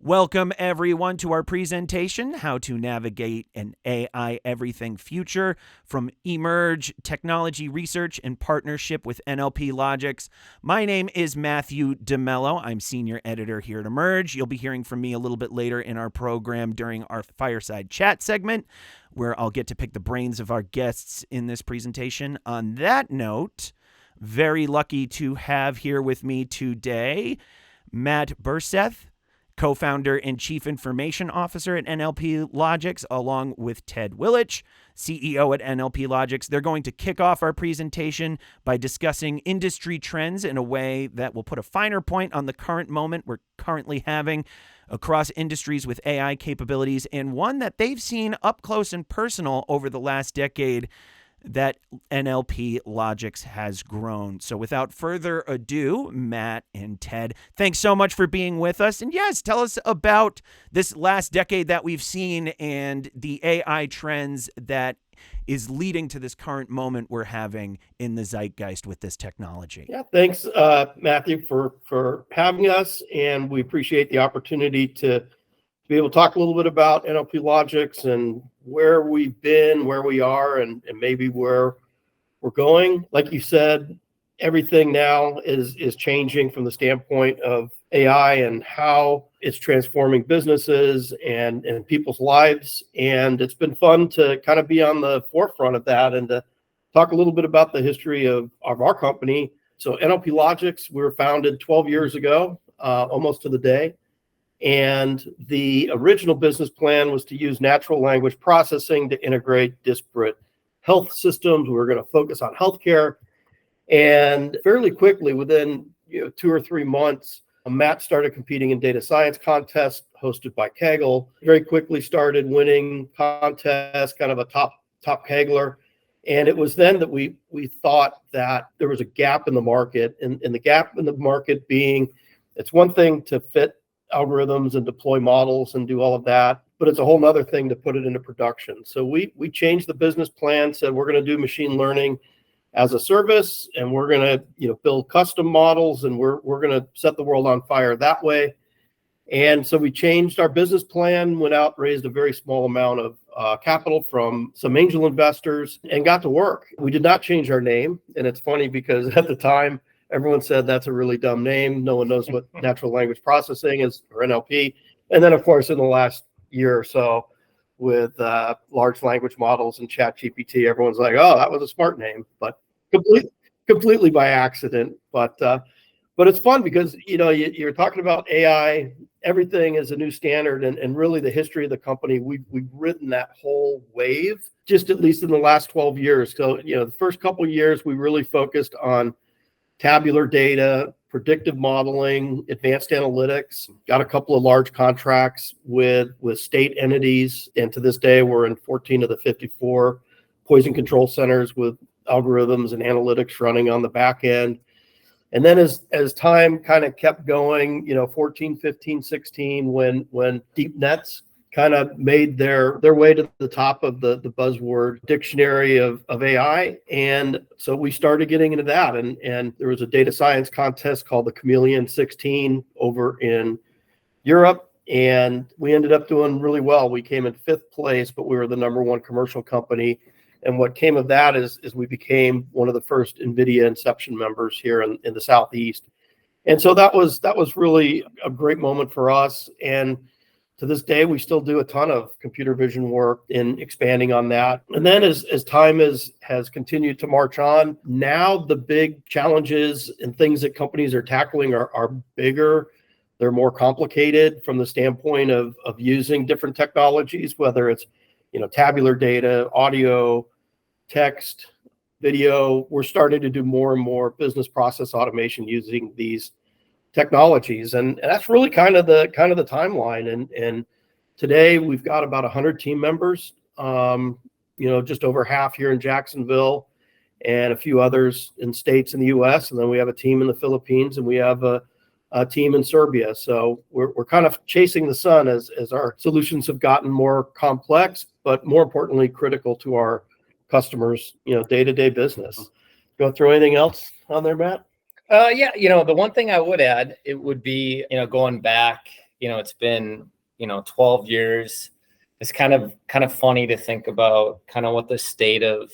Welcome, everyone, to our presentation, How to Navigate an AI Everything Future from Emerj Technology Research in partnership with NLP Logix. My name is Matthew DeMello. I'm Senior Editor here at Emerj. You'll be hearing from me a little bit later in our program during our Fireside Chat segment, where I'll get to pick the brains of our guests in this presentation. On that note, very lucky to have here with me today Matt Berseth, co-founder and chief information officer at NLP Logix, along with Ted Willich, CEO at NLP Logix. They're going to kick off our presentation by discussing industry trends in a way that will put a finer point on the current moment we're currently having across industries with AI capabilities, and one that they've seen up close and personal over the last decade, that NLP Logix has grown. So without further ado, Matt and Ted, thanks so much for being with us. And yes, tell us about this last decade that we've seen and the AI trends that is leading to this current moment we're having in the zeitgeist with this technology. Yeah, thanks, Matthew, for having us. And we appreciate the opportunity to be able to talk a little bit about NLP Logix and where we've been, where we are, and maybe where we're going. Like you said, everything now is changing from the standpoint of AI and how it's transforming businesses and people's lives. And it's been fun to kind of be on the forefront of that and to talk a little bit about the history of our company. So NLP Logix, we were founded 12 years ago, almost to the day. And the original business plan was to use natural language processing to integrate disparate health systems. We were going to focus on healthcare. And fairly quickly, within 2 or 3 months, Matt started competing in data science contests hosted by Kaggle. Very quickly started winning contests, kind of a top Kaggler. And it was then that we thought that there was a gap in the market. And the gap in the market being, it's one thing to fit algorithms and deploy models and do all of that, but it's a whole nother thing to put it into production. So we changed the business plan, said we're going to do machine learning as a service, and we're going to build custom models, and we're going to set the world on fire that way. And so we changed our business plan, went out, raised a very small amount of capital from some angel investors, and got to work. We did not change our name, and it's funny because at the time, everyone said that's a really dumb name. No one knows what natural language processing is, or NLP. And then, of course, in the last year or so, with large language models and ChatGPT, everyone's like, "Oh, that was a smart name," but completely by accident. But it's fun because you're talking about AI. Everything is a new standard, and really the history of the company, we've ridden that whole wave just at least in the last 12 years. So the first couple of years we really focused on tabular data, predictive modeling, advanced analytics. Got a couple of large contracts with state entities. And to this day, we're in 14 of the 54 poison control centers with algorithms and analytics running on the back end. And then as time kind of kept going, 14, 15, 16, when deep nets kind of made their way to the top of the buzzword dictionary of AI. And so we started getting into that. And there was a data science contest called the Chameleon 16 over in Europe. And we ended up doing really well. We came in 5th place, but we were the #1 commercial company. And what came of that is we became one of the first NVIDIA Inception members here in the Southeast. And so that was really a great moment for us. And to this day, we still do a ton of computer vision work in expanding on that. And then as time has continued to march on, now the big challenges and things that companies are tackling are bigger. They're more complicated from the standpoint of using different technologies, whether it's tabular data, audio, text, video. We're starting to do more and more business process automation using these technologies, and that's really kind of the timeline. And today we've got about 100 team members, just over half here in Jacksonville, and a few others in states in the U.S. And then we have a team in the Philippines, and we have a team in Serbia. So we're kind of chasing the sun as our solutions have gotten more complex, but more importantly, critical to our customers, day-to-day business. You want to throw anything else on there, Matt? Yeah, the one thing I would add, it would be, going back it's been, 12 years. It's kind of funny to think about kind of what the state of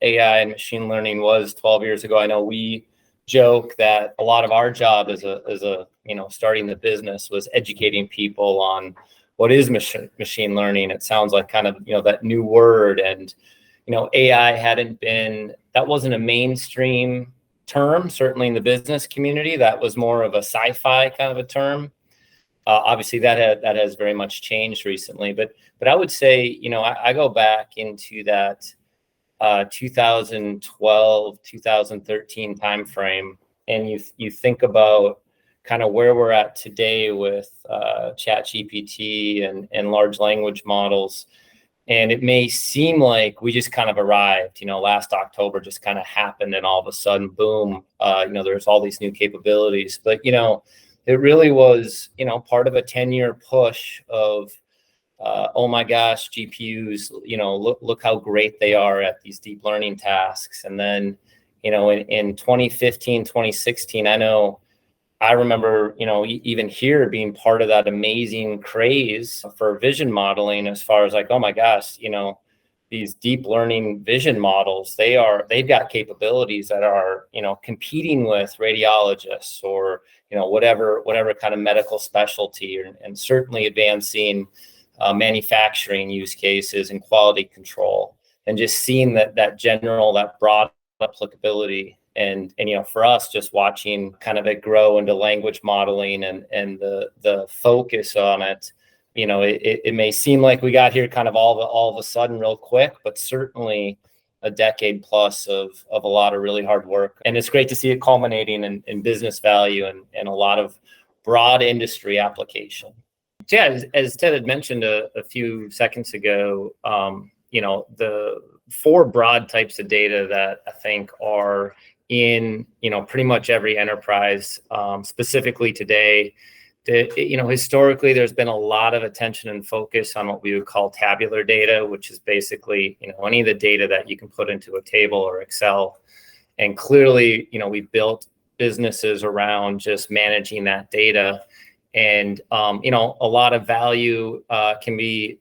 AI and machine learning was 12 years ago. I know we joke that a lot of our job as a starting the business was educating people on what is machine learning. It sounds like kind of, that new word, and, AI that wasn't a mainstream term, certainly in the business community. That was more of a sci-fi kind of a term. Obviously that has very much changed recently, but I would say, I go back into that 2012, 2013 timeframe, and you think about kind of where we're at today with ChatGPT and large language models. And it may seem like we just kind of arrived, last October just kind of happened, and all of a sudden, boom, there's all these new capabilities. But, it really was, part of a 10-year push of, oh my gosh, GPUs, look how great they are at these deep learning tasks. And then, in 2015, 2016, I remember, even here being part of that amazing craze for vision modeling, as far as like, oh my gosh, these deep learning vision models, they've got capabilities that are, competing with radiologists or, whatever kind of medical specialty, and certainly advancing manufacturing use cases and quality control, and just seeing that broad applicability. And for us, just watching kind of it grow into language modeling and the focus on it, it may seem like we got here kind of all of a sudden real quick, but certainly a decade plus of a lot of really hard work. And it's great to see it culminating in business value and a lot of broad industry application. So yeah, as Ted had mentioned a few seconds ago, the four broad types of data that I think are in, pretty much every enterprise, specifically today. Historically, there's been a lot of attention and focus on what we would call tabular data, which is basically, any of the data that you can put into a table or Excel. And clearly, we've built businesses around just managing that data. And, a lot of value can be,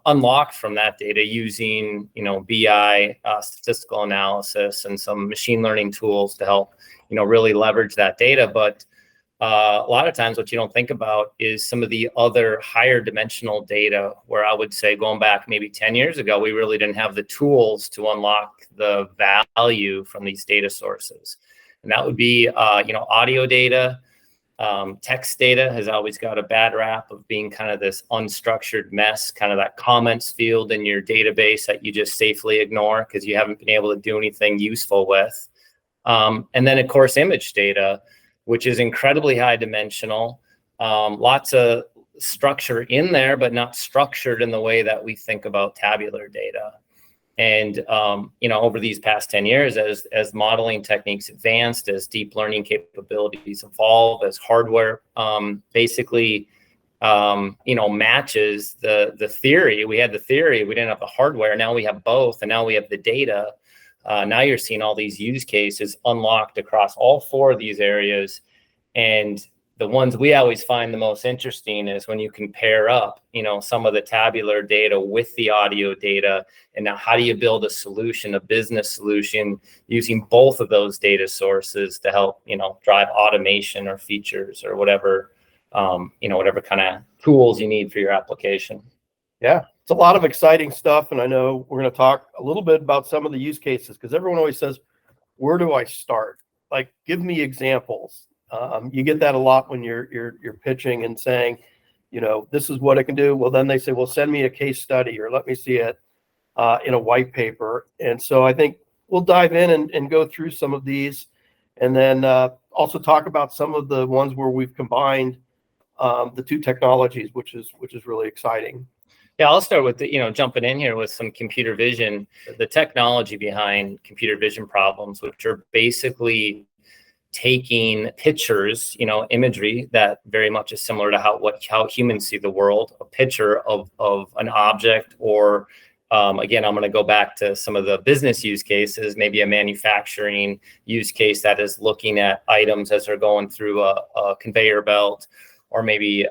unlocked from that data using, BI, statistical analysis, and some machine learning tools to help, really leverage that data. But a lot of times what you don't think about is some of the other higher dimensional data, where I would say going back maybe 10 years ago, we really didn't have the tools to unlock the value from these data sources. And that would be, audio data. Text data has always got a bad rap of being kind of this unstructured mess, kind of that comments field in your database that you just safely ignore because you haven't been able to do anything useful with. And then, of course, image data, which is incredibly high dimensional, lots of structure in there, but not structured in the way that we think about tabular data. And, over these past 10 years, as modeling techniques advanced, as deep learning capabilities evolve, as hardware basically, matches the theory. We had the theory, we didn't have the hardware. Now we have both, and now we have the data. Now you're seeing all these use cases unlocked across all four of these areas. And the ones we always find the most interesting is when you can pair up, some of the tabular data with the audio data. And now how do you build a solution, a business solution, using both of those data sources to help, drive automation or features or whatever, whatever kind of tools you need for your application. Yeah, it's a lot of exciting stuff. And I know we're going to talk a little bit about some of the use cases, because everyone always says, where do I start? Like, give me examples. You get that a lot when you're pitching and saying, this is what it can do. Well, then they say, well, send me a case study or let me see it in a white paper. And so I think we'll dive in and go through some of these, and then also talk about some of the ones where we've combined the two technologies, which is really exciting. Yeah, I'll start with jumping in here with some computer vision, the technology behind computer vision problems, which are basically taking pictures, imagery that very much is similar to how humans see the world, a picture of an object, or again, I'm going to go back to some of the business use cases, maybe a manufacturing use case that is looking at items as they're going through a conveyor belt, or maybe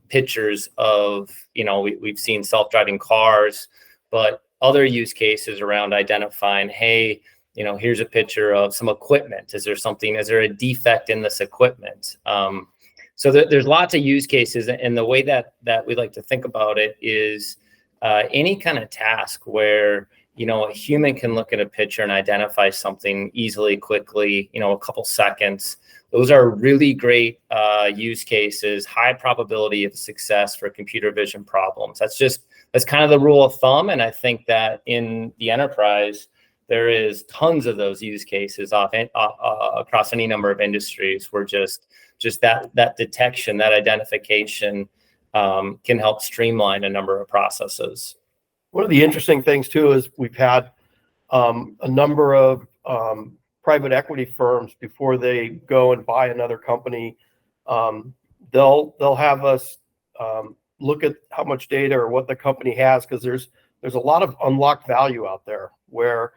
pictures of, we've seen self-driving cars, but other use cases around identifying, hey, here's a picture of some equipment. Is there a defect in this equipment? So there's lots of use cases, and the way that we like to think about it is any kind of task where a human can look at a picture and identify something easily, quickly, a couple seconds. Those are really great use cases, high probability of success for computer vision problems. That's kind of the rule of thumb, and I think that in the enterprise, there is tons of those use cases across any number of industries where just that detection, that identification can help streamline a number of processes. One of the interesting things too is we've had a number of private equity firms, before they go and buy another company, they'll have us look at how much data or what the company has, because there's a lot of unlocked value out there where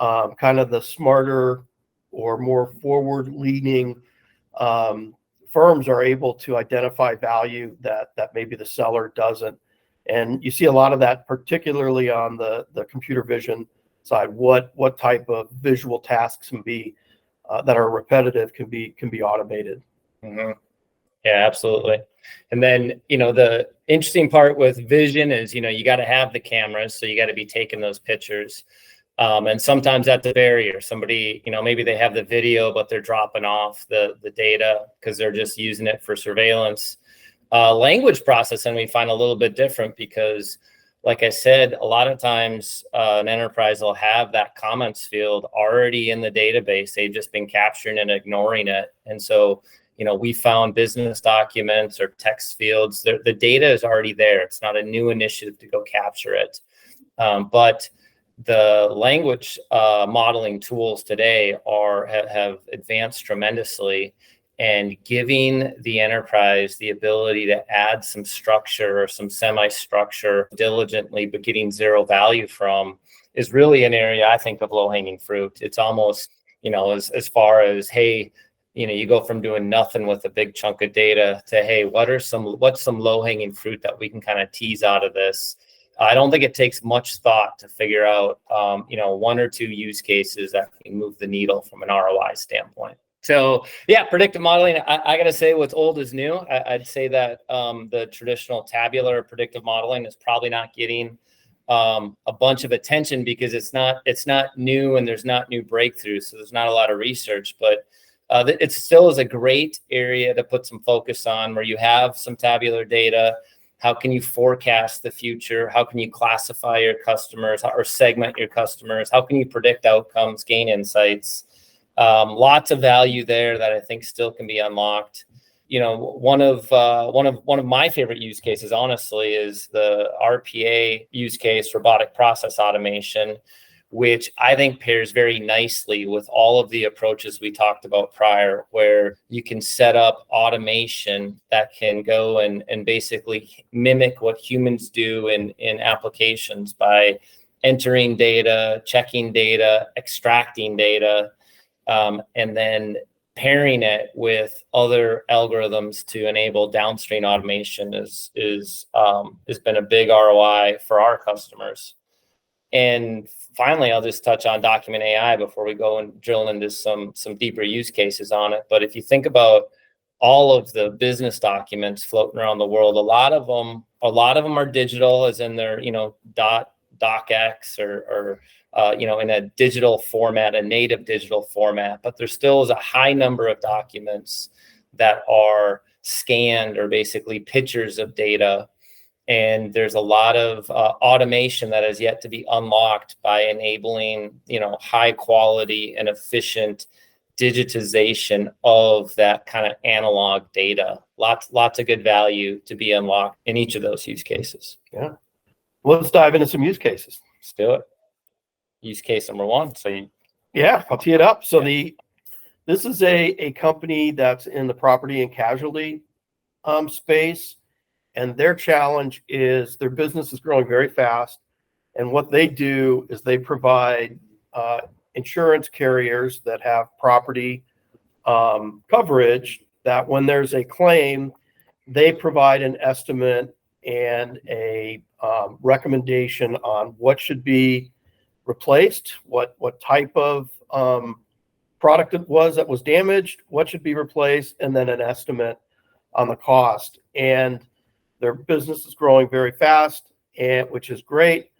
kind of the smarter or more forward-leaning firms are able to identify value that maybe the seller doesn't. And you see a lot of that, particularly on the computer vision side. What type of visual tasks can be that are repetitive can be automated. Mm-hmm. Yeah, absolutely. And then, the interesting part with vision is, you got to have the cameras, so you got to be taking those pictures. And sometimes that's a barrier. Somebody, maybe they have the video, but they're dropping off the data because they're just using it for surveillance. Language processing we find a little bit different because, like I said, a lot of times an enterprise will have that comments field already in the database. They've just been capturing and ignoring it. And so, we found business documents or text fields. The data is already there. It's not a new initiative to go capture it. But the language modeling tools today have advanced tremendously, and giving the enterprise the ability to add some structure or some semi-structure diligently, but getting zero value from, is really an area I think of low-hanging fruit. It's almost, as far as, hey, you go from doing nothing with a big chunk of data to, hey, what's some low-hanging fruit that we can kind of tease out of this? I don't think it takes much thought to figure out, one or two use cases that can move the needle from an ROI standpoint. So yeah, predictive modeling, I got to say what's old is new. I'd say that the traditional tabular predictive modeling is probably not getting a bunch of attention because it's not new and there's not new breakthroughs. So there's not a lot of research, but it still is a great area to put some focus on, where you have some tabular data. How can you forecast the future? How can you classify your customers or segment your customers? How can you predict outcomes, gain insights? Lots of value there that I think still can be unlocked. One of my favorite use cases, honestly, is the RPA use case, robotic process automation, which I think pairs very nicely with all of the approaches we talked about prior, where you can set up automation that can go and basically mimic what humans do in applications by entering data, checking data, extracting data, and then pairing it with other algorithms to enable downstream automation has been a big ROI for our customers. And finally, I'll just touch on document AI before we go and drill into some deeper use cases on it. But if you think about all of the business documents floating around the world, a lot of them are digital, as in they're docx or in a digital format, a native digital format. But there still is a high number of documents that are scanned or basically pictures of data. And there's a lot of automation that has yet to be unlocked by enabling, high quality and efficient digitization of that kind of analog data. Lots of good value to be unlocked in each of those use cases. Yeah. Well, let's dive into some use cases. Let's do it. Use case number one. Yeah, I'll tee it up. So this is a company that's in the property and casualty space. And their challenge is their business is growing very fast. And what they do is they provide insurance carriers that have property coverage, that when there's a claim, they provide an estimate and a recommendation on what should be replaced, what type of product it was that was damaged, what should be replaced, and then an estimate on the cost. And their business is growing very fast, and which is great.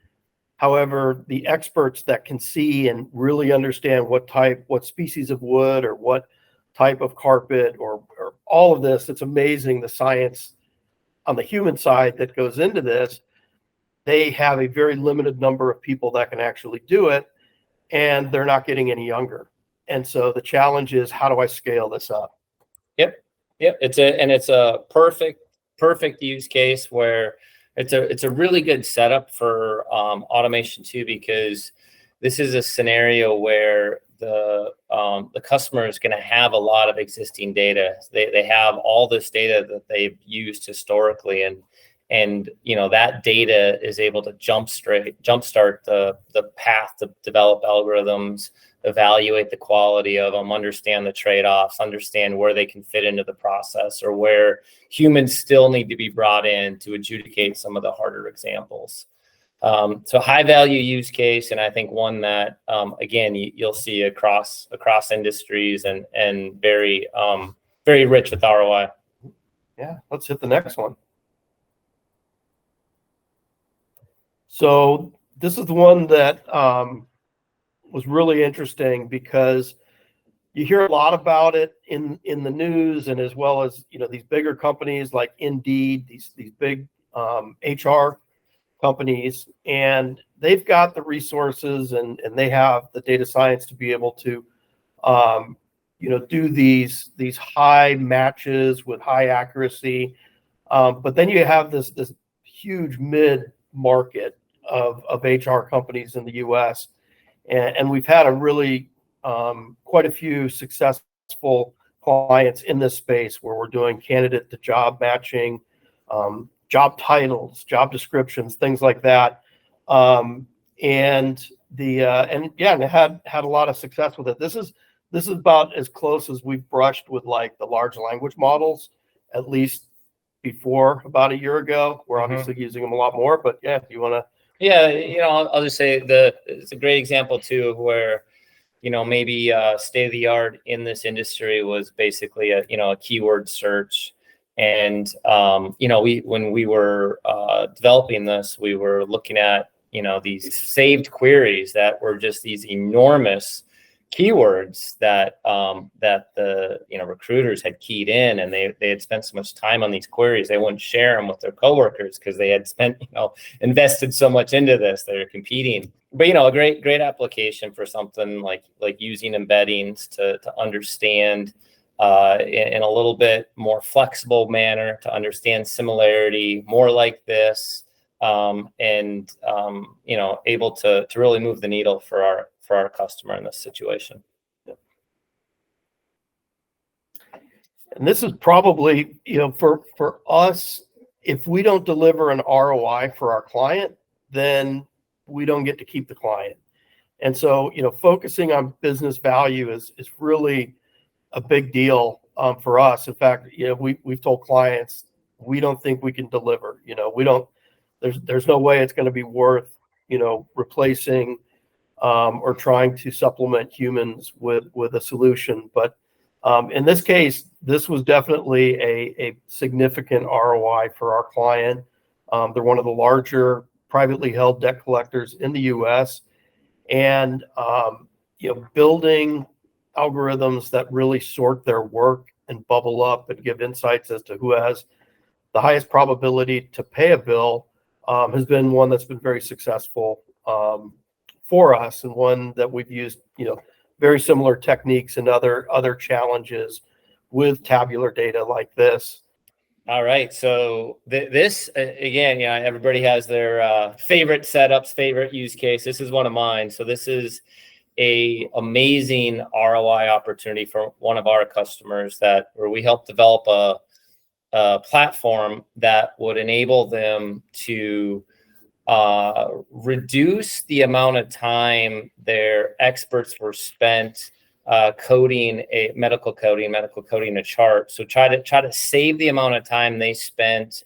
However, the experts that can see and really understand what species of wood or what type of carpet or all of this, it's amazing the science on the human side that goes into this. They have a very limited number of people that can actually do it, and they're not getting any younger. And so the challenge is, how do I scale this up? Yep. It's a perfect use case where it's a really good setup for automation too, because this is a scenario where the customer is going to have a lot of existing data. They have all this data that they've used historically, and that data is able to jumpstart the path to develop algorithms, evaluate the quality of them, understand the trade-offs, understand where they can fit into the process, or where humans still need to be brought in to adjudicate some of the harder examples. So high value use case, and I think one that again you'll see across industries, and very rich with ROI. Yeah, let's hit the next one. So this is the one that was really interesting, because you hear a lot about it in the news, and as well as these bigger companies like Indeed, these big HR companies, and they've got the resources and they have the data science to be able to do these high matches with high accuracy, but then you have this huge mid market of HR companies in the US, and we've had a really quite a few successful clients in this space where we're doing candidate to job matching, job titles, job descriptions, things like that. And they had a lot of success with it. This is about as close as we've brushed with like the large language models, at least before about a year ago. We're obviously using them a lot more, but yeah, if you want to. Yeah, I'll just say it's a great example too, where maybe state of the art in this industry was basically a keyword search. And, when we were developing this, we were looking at, these saved queries that were just these enormous keywords that the recruiters had keyed in, and they had spent so much time on these queries, they wouldn't share them with their coworkers because they had spent invested so much into this. They're competing. But a great application for something like using embeddings to understand in a little bit more flexible manner, to understand similarity more like this, and able to really move the needle for our customer in this situation. And this is probably, for us, if we don't deliver an ROI for our client, then we don't get to keep the client. And so, focusing on business value is really a big deal for us. In fact, we've told clients, we don't think we can deliver. There's no way it's going to be worth, replacing or trying to supplement humans with a solution. But in this case, this was definitely a significant ROI for our client. They're one of the larger privately held debt collectors in the US, and building algorithms that really sort their work and bubble up and give insights as to who has the highest probability to pay a bill has been one that's been very successful for us, and one that we've used very similar techniques and other challenges with tabular data like this. All right, so this again, everybody has their favorite setups, favorite use case. This is one of mine. So this is a amazing ROI opportunity for one of our customers where we help develop a platform that would enable them to reduce the amount of time their experts were spent coding a medical coding a chart. So try to save the amount of time they spent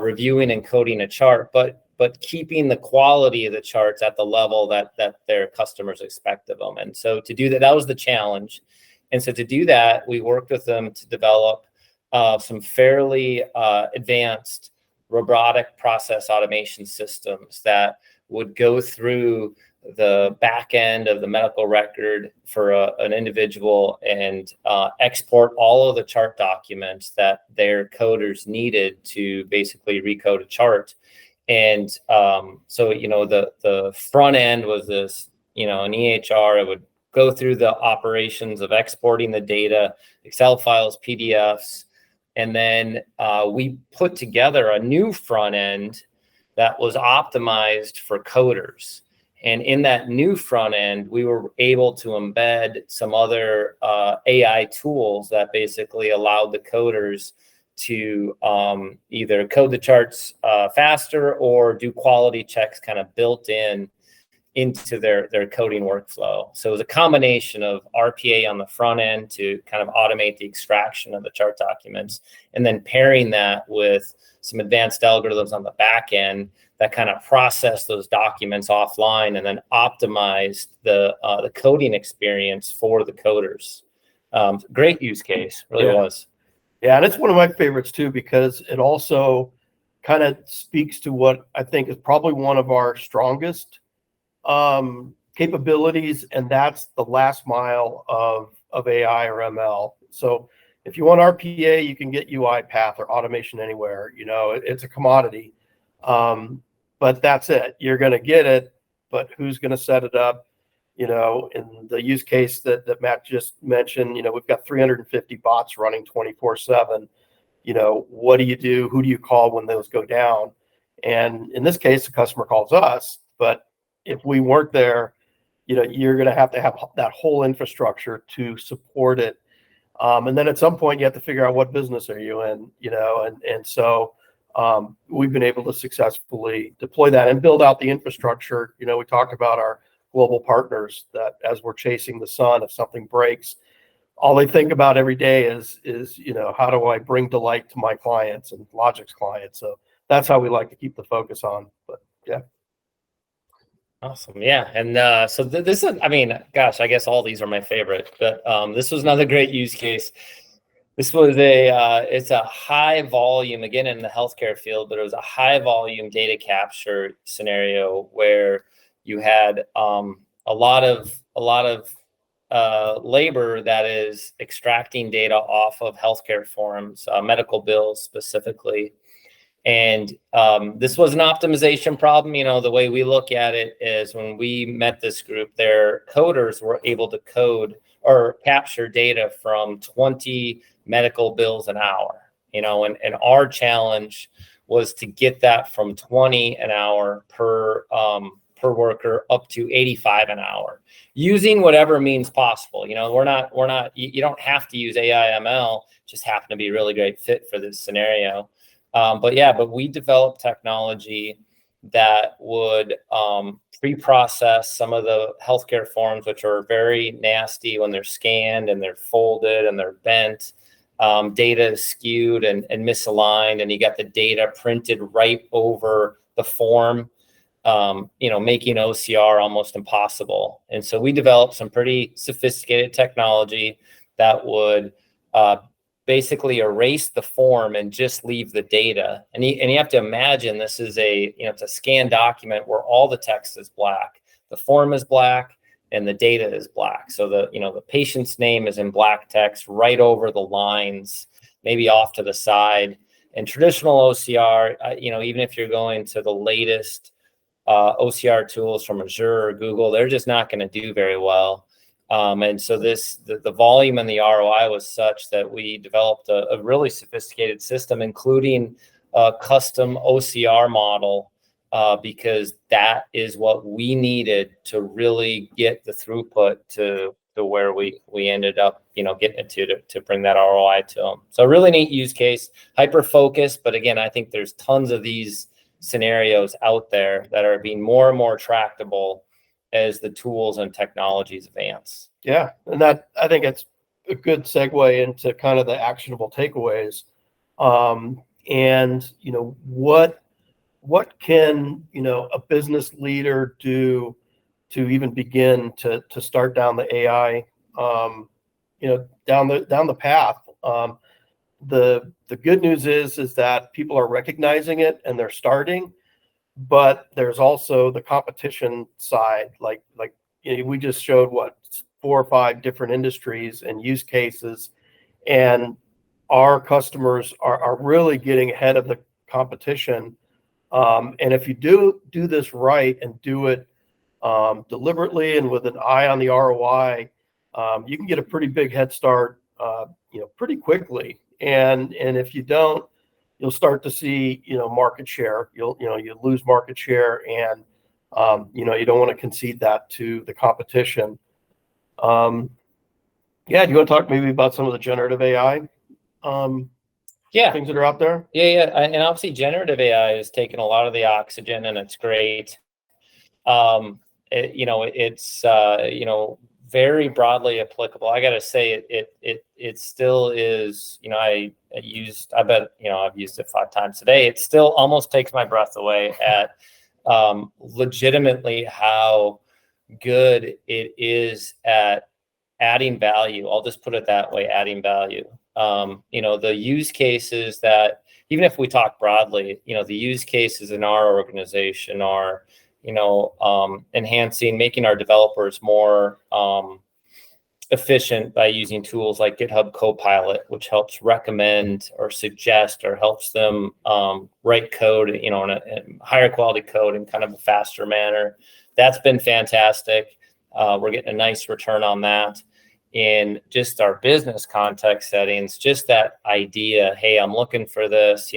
reviewing and coding a chart, but keeping the quality of the charts at the level that their customers expect of them. And so to do that, that was the challenge. And so to do that, we worked with them to develop some fairly advanced robotic process automation systems that would go through the back end of the medical record for an individual and export all of the chart documents that their coders needed to basically recode a chart. And so, the front end was this, an EHR. It would go through the operations of exporting the data, Excel files, PDFs, and then we put together a new front end that was optimized for coders. And in that new front end, we were able to embed some other AI tools that basically allowed the coders to either code the charts faster or do quality checks kind of built into their coding workflow. So it was a combination of RPA on the front end to kind of automate the extraction of the chart documents, and then pairing that with some advanced algorithms on the back end that kind of process those documents offline and then optimize the coding experience for the coders. Great use case, really was. Yeah, and it's one of my favorites too, because it also kind of speaks to what I think is probably one of our strongest capabilities, and that's the last mile of AI or ML. So if you want RPA, you can get UiPath or automation anywhere. It's a commodity, but that's it. You're going to get it, but who's going to set it up? In the use case that Matt just mentioned, we've got 350 bots running 24/7. What do you do? Who do you call when those go down? And in this case, the customer calls us, but if we weren't there, you're going to have that whole infrastructure to support it. And then at some point you have to figure out what business are you in, and so we've been able to successfully deploy that and build out the infrastructure. We talked about our global partners that as we're chasing the sun, if something breaks, all they think about every day is how do I bring delight to my clients and Logix clients? So that's how we like to keep the focus on. But yeah. Awesome. Yeah. And so this is, gosh, I guess all these are my favorite, but this was another great use case. This was it's a high volume, again, in the healthcare field, but it was a high volume data capture scenario where you had a lot of labor that is extracting data off of healthcare forms, medical bills specifically. And this was an optimization problem. The way we look at it is when we met this group, their coders were able to code or capture data from 20 medical bills an hour, and our challenge was to get that from 20 an hour per worker up to 85 an hour using whatever means possible. You don't have to use AI ML, just happen to be a really great fit for this scenario. But we developed technology that would pre-process some of the healthcare forms, which are very nasty when they're scanned and they're folded and they're bent. Data is skewed and misaligned, and you got the data printed right over the form, making OCR almost impossible. And so we developed some pretty sophisticated technology that would basically erase the form and just leave the data. And you have to imagine this is it's a scanned document where all the text is black, the form is black, and the data is black. So the patient's name is in black text right over the lines, maybe off to the side. And traditional OCR, even if you're going to the latest OCR tools from Azure or Google, they're just not going to do very well. And so the volume and the ROI was such that we developed a really sophisticated system, including a custom OCR model, because that is what we needed to really get the throughput to where we ended up, getting it to bring that ROI to them. So a really neat use case, hyper focused. But again, I think there's tons of these scenarios out there that are being more and more tractable as the tools and technologies advance. Yeah, and that, I think it's a good segue into kind of the actionable takeaways. And what can a business leader do to even begin to start down the AI, down the path. The good news is that people are recognizing it and they're starting, but there's also the competition side. Like we just showed 4 or 5 different industries and use cases, and our customers are really getting ahead of the competition. And if you do this right and do it deliberately and with an eye on the ROI, you can get a pretty big head start, pretty quickly. And if you don't, you'll start to see, market share. You lose market share, and you don't want to concede that to the competition. Yeah, do you want to talk maybe about some of the generative AI things that are out there? Yeah. And obviously generative AI has taken a lot of the oxygen, and it's great. It's very broadly applicable. I got to say it still is, I've used it 5 times today. It still almost takes my breath away at legitimately how good it is at adding value. I'll just put it that way, adding value. The use cases that, even if we talk broadly, the use cases in our organization are, enhancing, making our developers more efficient by using tools like GitHub Copilot, which helps recommend or suggest or helps them write code, in a higher quality code in kind of a faster manner. That's been fantastic. We're getting a nice return on that. In just our business context settings, just that idea, hey, I'm looking for this,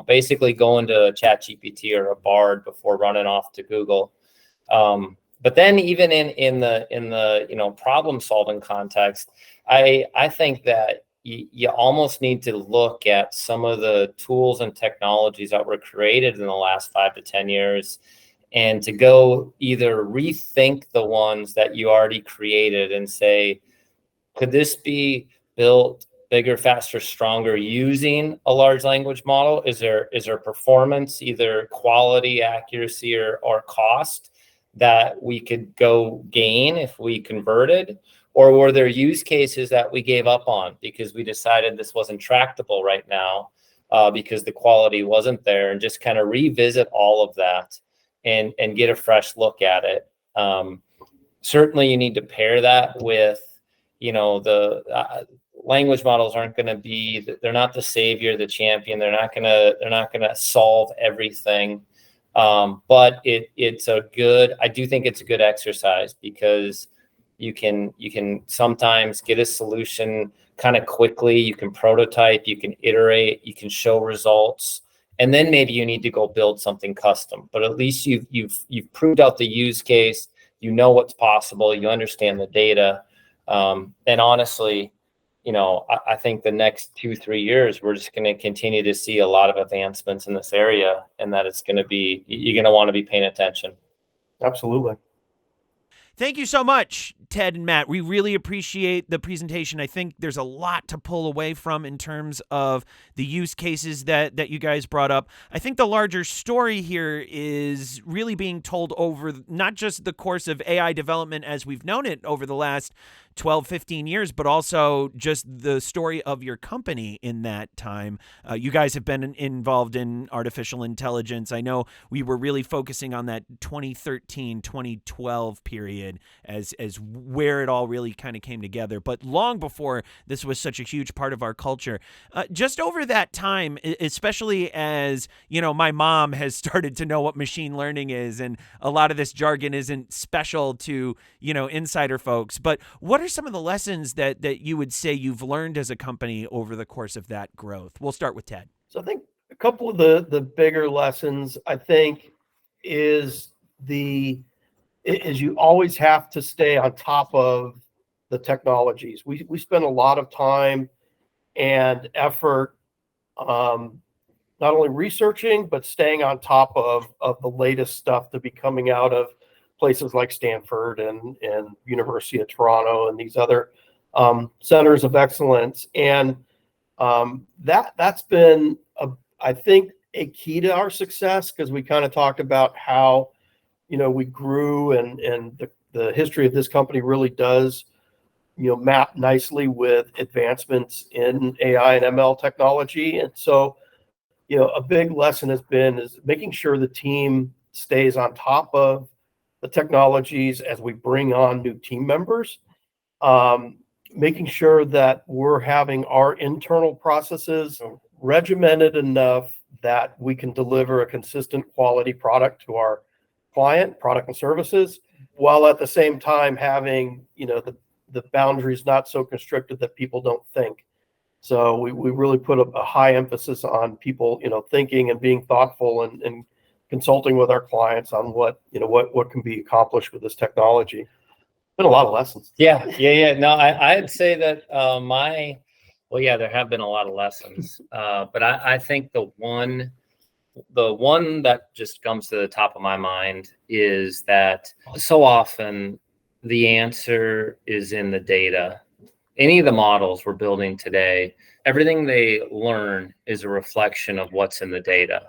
basically going to ChatGPT or a Bard before running off to Google. But then even in the problem solving context, I think that you almost need to look at some of the tools and technologies that were created in the last 5 to 10 years, and to go either rethink the ones that you already created and say, could this be built bigger, faster, stronger using a large language model? Is there performance, either quality, accuracy, or cost that we could go gain if we converted? Or were there use cases that we gave up on because we decided this wasn't tractable right now because the quality wasn't there, and just kind of revisit all of that and get a fresh look at it. Certainly you need to pair that with, the language models aren't going to be, they're not the savior, the champion. They're not going to solve everything. But I do think it's a good exercise, because you can sometimes get a solution kind of quickly. You can prototype, you can iterate, you can show results. And then maybe you need to go build something custom, but at least you've proved out the use case. What's possible. You understand the data, and honestly, I think the next 2-3 years we're just going to continue to see a lot of advancements in this area, and that you're going to want to be paying attention. Absolutely. Thank you so much, Ted and Matt. We really appreciate the presentation. I think there's a lot to pull away from in terms of the use cases that you guys brought up. I think the larger story here is really being told over not just the course of AI development as we've known it over the last 12, 15 years, but also just the story of your company in that time. You guys have been involved in artificial intelligence. I know we were really focusing on that 2013, 2012 period as where it all really kind of came together. But long before this was such a huge part of our culture. Just over that time, especially as, my mom has started to know what machine learning is, and a lot of this jargon isn't special to, insider folks. But what are some of the lessons that you would say you've learned as a company over the course of that growth? We'll start with Ted. So I think a couple of the bigger lessons, I think, is you always have to stay on top of the technologies. We spend a lot of time and effort not only researching, but staying on top of the latest stuff to be coming out of places like Stanford and University of Toronto and these other centers of excellence. And that's been, I think, a key to our success, because we kind of talked about how, we grew, and the history of this company really does, map nicely with advancements in AI and ML technology. And so, a big lesson is making sure the team stays on top of the technologies as we bring on new team members, making sure that we're having our internal processes regimented enough that we can deliver a consistent quality product to our product and services, while at the same time having, the boundaries not so constricted that people don't think. So we really put a high emphasis on people, thinking and being thoughtful and consulting with our clients on what can be accomplished with this technology. Been a lot of lessons. Yeah. No, I'd say that there have been a lot of lessons, but I think the one that just comes to the top of my mind is that so often the answer is in the data. Any of the models we're building today, everything they learn is a reflection of what's in the data.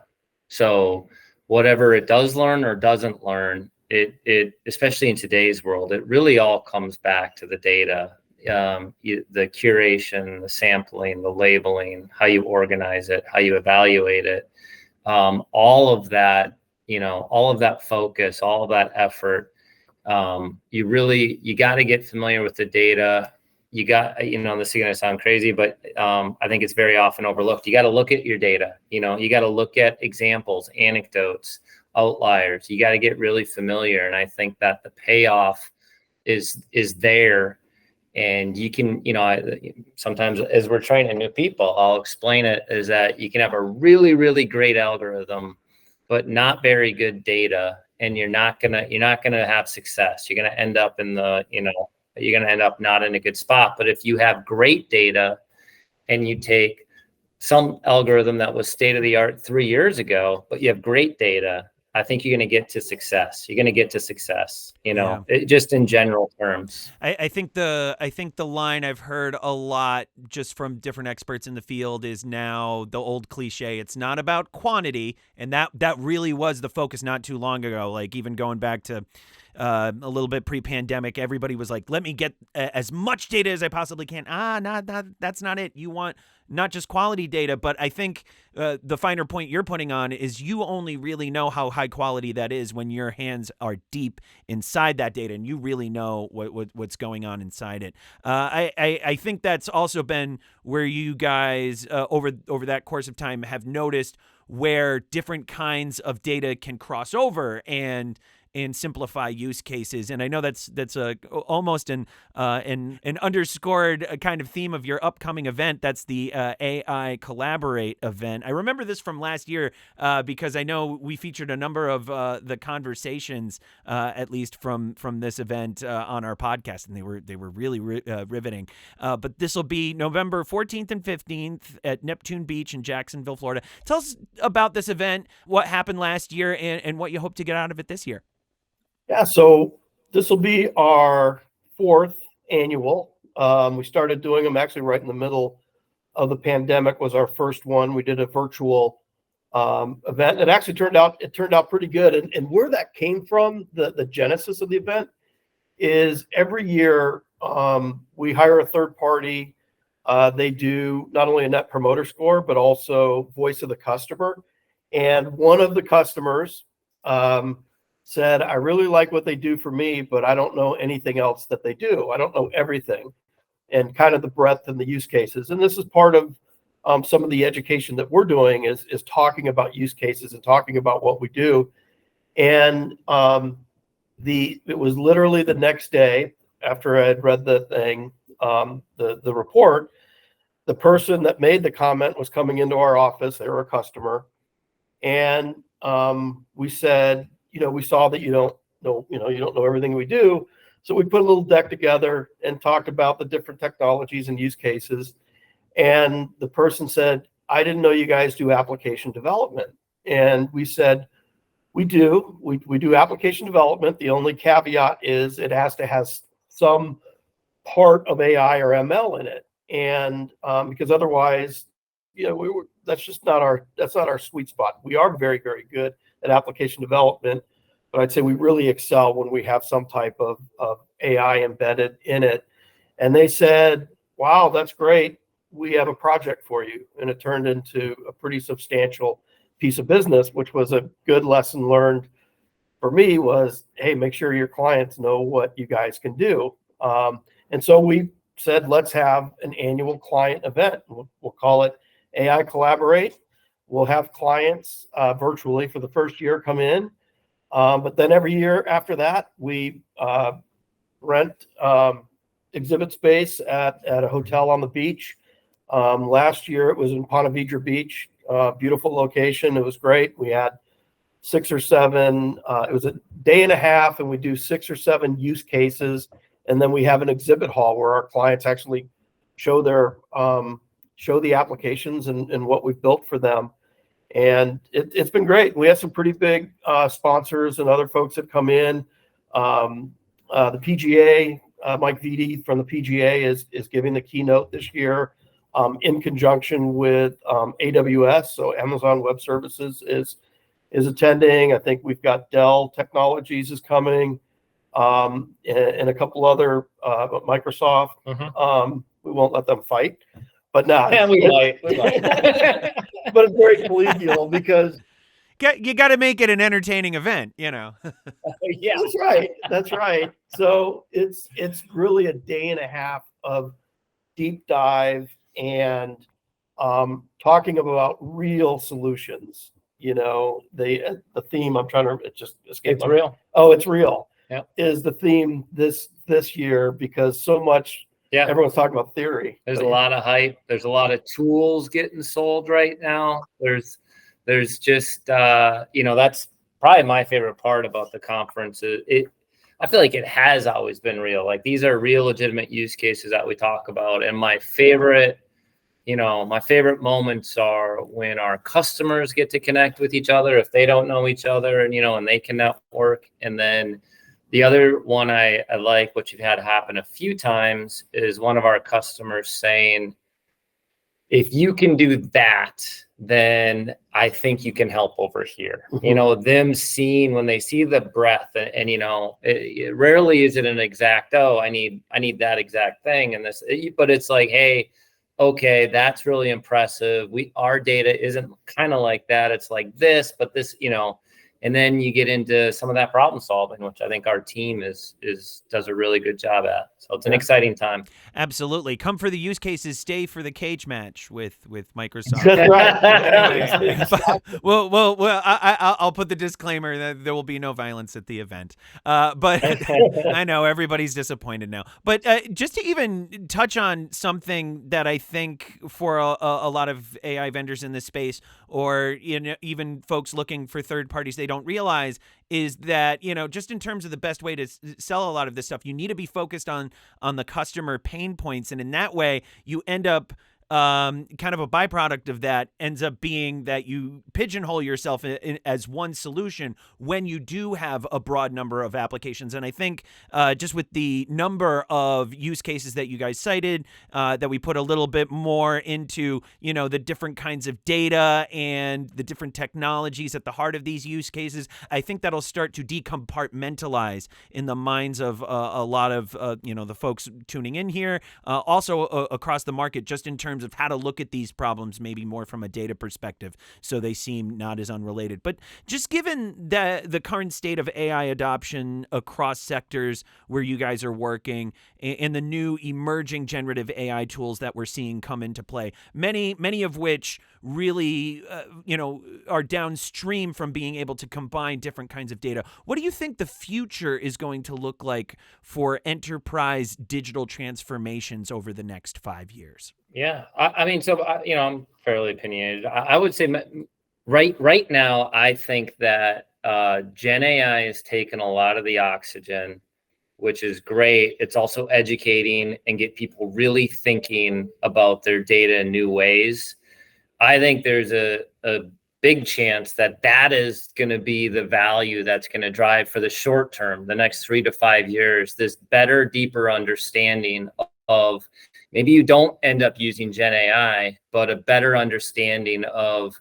So whatever it does learn or doesn't learn, it especially in today's world, it really all comes back to the data, the curation, the sampling, the labeling, how you organize it, how you evaluate it, all of that, all of that focus, all of that effort. You got to get familiar with the data. You got, this is going to sound crazy, but I think it's very often overlooked. You got to look at your data. You got to look at examples, anecdotes, outliers. You got to get really familiar. And I think that the payoff is there. And you can, sometimes as we're training new people, I'll explain it is that you can have a really, really great algorithm, but not very good data. And you're not gonna have success. You're gonna end up you're gonna end up not in a good spot. But if you have great data and you take some algorithm that was state of the art 3 years ago, but you have great data, I think you're going to get to success. You're going to get to success, just in general terms. I think the line I've heard a lot just from different experts in the field is now the old cliche. It's not about quantity. And that really was the focus not too long ago. Like even going back to a little bit pre-pandemic, everybody was like, let me get as much data as I possibly can. That's not it. You want not just quality data, but I think the finer point you're putting on is you only really know how high quality that is when your hands are deep inside that data and you really know what's going on inside it. I think that's also been where you guys over that course of time have noticed where different kinds of data can cross over and simplify use cases. And I know that's almost an underscored kind of theme of your upcoming event. That's the AI Collaborate event. I remember this from last year because I know we featured a number of the conversations, at least from this event on our podcast, and they were really riveting. But this will be November 14th and 15th at Neptune Beach in Jacksonville, Florida. Tell us about this event, what happened last year, and what you hope to get out of it this year. Yeah, so this will be our 4th annual. We started doing them actually right in the middle of the pandemic was our first one. We did a virtual event. It actually turned out pretty good. And where that came from, the genesis of the event, is every year we hire a third party. They do not only a net promoter score, but also voice of the customer. And one of the customers said, I really like what they do for me, but I don't know anything else that they do. I don't know everything, and kind of the breadth and the use cases. And this is part of some of the education that we're doing is talking about use cases and talking about what we do. And it was literally the next day after I had read the thing, the report, the person that made the comment was coming into our office. They were a customer. And we said, we saw that you don't know everything we do. So we put a little deck together and talked about the different technologies and use cases. And the person said, I didn't know you guys do application development. And we said, We do. We do application development. The only caveat is it has to have some part of AI or ML in it, and because otherwise, that's just not our sweet spot. We are very, very good at application development, but I'd say we really excel when we have some type of AI embedded in it. And they said, "Wow, that's great. We have a project for you," and it turned into a pretty substantial piece of business, which was a good lesson learned for me. Was, hey, make sure your clients know what you guys can do. And so we said, let's have an annual client event. We'll call it AI Collaborate. We'll have clients virtually for the first year come in. But then every year after that, we rent exhibit space at a hotel on the beach. Last year, it was in Ponte Vedra Beach, beautiful location. It was great. We had 6 or 7, it was a day and a half, and we do 6 or 7 use cases. And then we have an exhibit hall where our clients actually show the applications and what we've built for them. And it's been great. We have some pretty big sponsors and other folks that come in. The PGA, Mike Vitti from the PGA is giving the keynote this year in conjunction with AWS. So Amazon Web Services is attending. I think we've got Dell Technologies is coming. And a couple other, Microsoft. Mm-hmm. We won't let them fight, but no. Yeah, we might. But it's very collegial because you got to make it an entertaining event, Yeah, that's right. So it's really a day and a half of deep dive and talking about real solutions. The theme it just escaped. It's real. Oh, it's real. Yep. Is the theme this year, because so much everyone's talking about theory. There's a lot of hype. There's a lot of tools getting sold right now. There's just that's probably my favorite part about the conference. I feel like it has always been real. Like, these are real legitimate use cases that we talk about. And my favorite moments are when our customers get to connect with each other if they don't know each other, and they can network. And then the other one I like, which you've had happen a few times, is one of our customers saying, if you can do that, then I think you can help over here. Mm-hmm. Them seeing, when they see the breadth, and it rarely is it an exact, I need that exact thing. And but it's like, hey, okay, that's really impressive. Our data isn't kind of like that. It's like this, but this, and then you get into some of that problem solving, which I think our team does a really good job at. So it's an exciting time. Absolutely. Come for the use cases, stay for the cage match with Microsoft. That's right. Well, I'll put the disclaimer that there will be no violence at the event. But I know everybody's disappointed now. But just to even touch on something that I think for a lot of AI vendors in this space, or even folks looking for third parties, they don't realize is that, just in terms of the best way to sell a lot of this stuff, you need to be focused on the customer pain points. And in that way, you end up kind of a byproduct of that ends up being that you pigeonhole yourself as one solution when you do have a broad number of applications. And I think just with the number of use cases that you guys cited, that we put a little bit more into, the different kinds of data and the different technologies at the heart of these use cases, I think that'll start to decompartmentalize in the minds of a lot of, the folks tuning in here, also across the market, just in terms of how to look at these problems, maybe more from a data perspective, so they seem not as unrelated. But just given the current state of AI adoption across sectors where you guys are working, and the new emerging generative AI tools that we're seeing come into play, many of which really, are downstream from being able to combine different kinds of data. What do you think the future is going to look like for enterprise digital transformations over the next 5 years? Yeah, I'm fairly opinionated. I would say right now, I think that Gen AI has taken a lot of the oxygen, which is great. It's also educating and get people really thinking about their data in new ways. I think there's a big chance that that is going to be the value that's going to drive for the short term, the next 3 to 5 years, this better, deeper understanding of maybe you don't end up using Gen AI, but a better understanding of,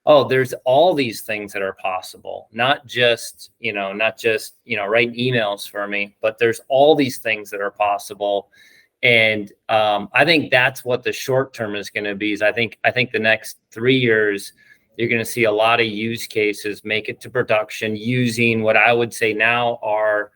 oh, there's all these things that are possible, not just write emails for me, but there's all these things that are possible. And I think that's what the short term is going to be. Is I think the next 3 years, you're going to see a lot of use cases make it to production using what I would say now are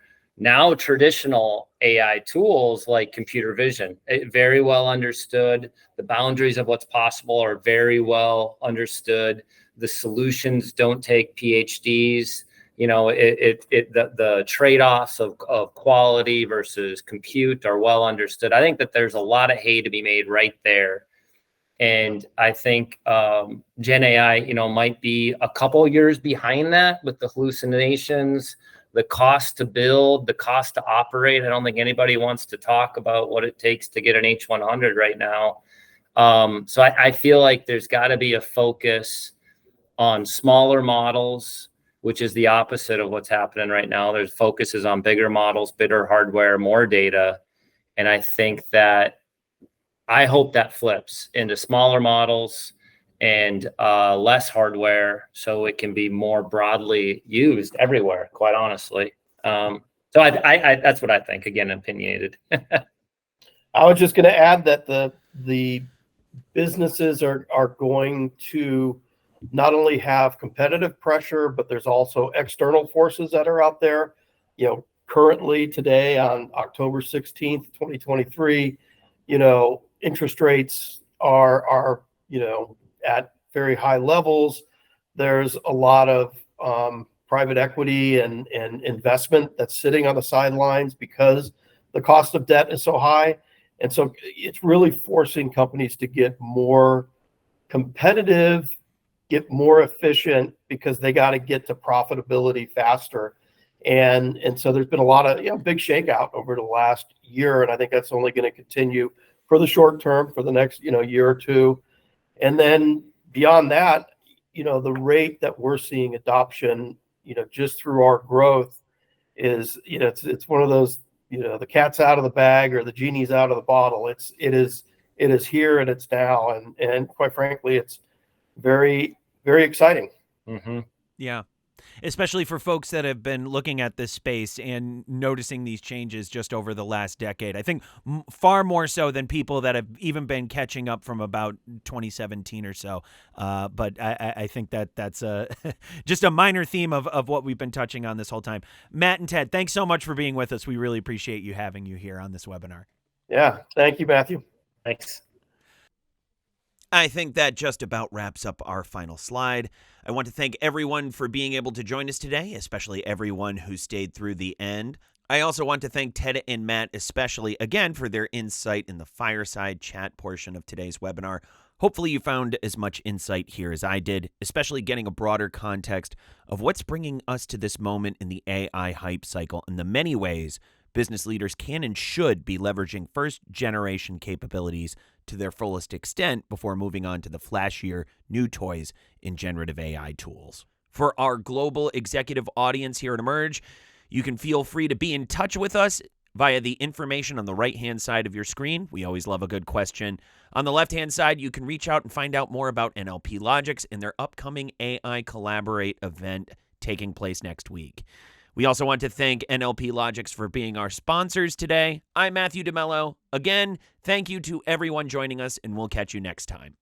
traditional AI tools like computer vision. Very well understood. The boundaries of what's possible are very well understood. The solutions don't take PhDs. The trade-offs of quality versus compute are well understood. I think that there's a lot of hay to be made right there. And I think Gen AI, might be a couple years behind that with the hallucinations, the cost to build, the cost to operate. I don't think anybody wants to talk about what it takes to get an H100 right now. So I feel like there's got to be a focus on smaller models, which is the opposite of what's happening right now. There's focuses on bigger models, bigger hardware, more data. And I hope that flips into smaller models and less hardware, so it can be more broadly used everywhere, quite honestly. So I that's what I think. Again, opinionated. I was just going to add that the businesses are going to not only have competitive pressure, but there's also external forces that are out there. Currently today on October 16th, 2023, interest rates are at very high levels. There's a lot of private equity and investment that's sitting on the sidelines because the cost of debt is so high. And so it's really forcing companies to get more competitive, get more efficient, because they got to get to profitability faster. And so there's been a lot of big shakeout over the last year, and I think that's only going to continue for the short term, for the next year or two. And then beyond that, the rate that we're seeing adoption, just through our growth is, it's one of those, the cat's out of the bag or the genie's out of the bottle. It is here and it's now, and quite frankly, it's very, very exciting. Mm-hmm. Yeah. Especially for folks that have been looking at this space and noticing these changes just over the last decade. I think far more so than people that have even been catching up from about 2017 or so. But I think that's just a minor theme of what we've been touching on this whole time. Matt and Ted, thanks so much for being with us. We really appreciate you having you here on this webinar. Yeah. Thank you, Matthew. Thanks. I think that just about wraps up our final slide. I want to thank everyone for being able to join us today, especially everyone who stayed through the end. I also want to thank Ted and Matt especially again for their insight in the fireside chat portion of today's webinar. Hopefully you found as much insight here as I did, especially getting a broader context of what's bringing us to this moment in the AI hype cycle and the many ways business leaders can and should be leveraging first-generation capabilities to their fullest extent before moving on to the flashier new toys in generative AI tools. For our global executive audience here at Emerj, you can feel free to be in touch with us via the information on the right-hand side of your screen. We always love a good question. On the left-hand side, you can reach out and find out more about NLP Logix and their upcoming AI Collaborate event taking place next week. We also want to thank NLP Logix for being our sponsors today. I'm Matthew DeMello. Again, thank you to everyone joining us, and we'll catch you next time.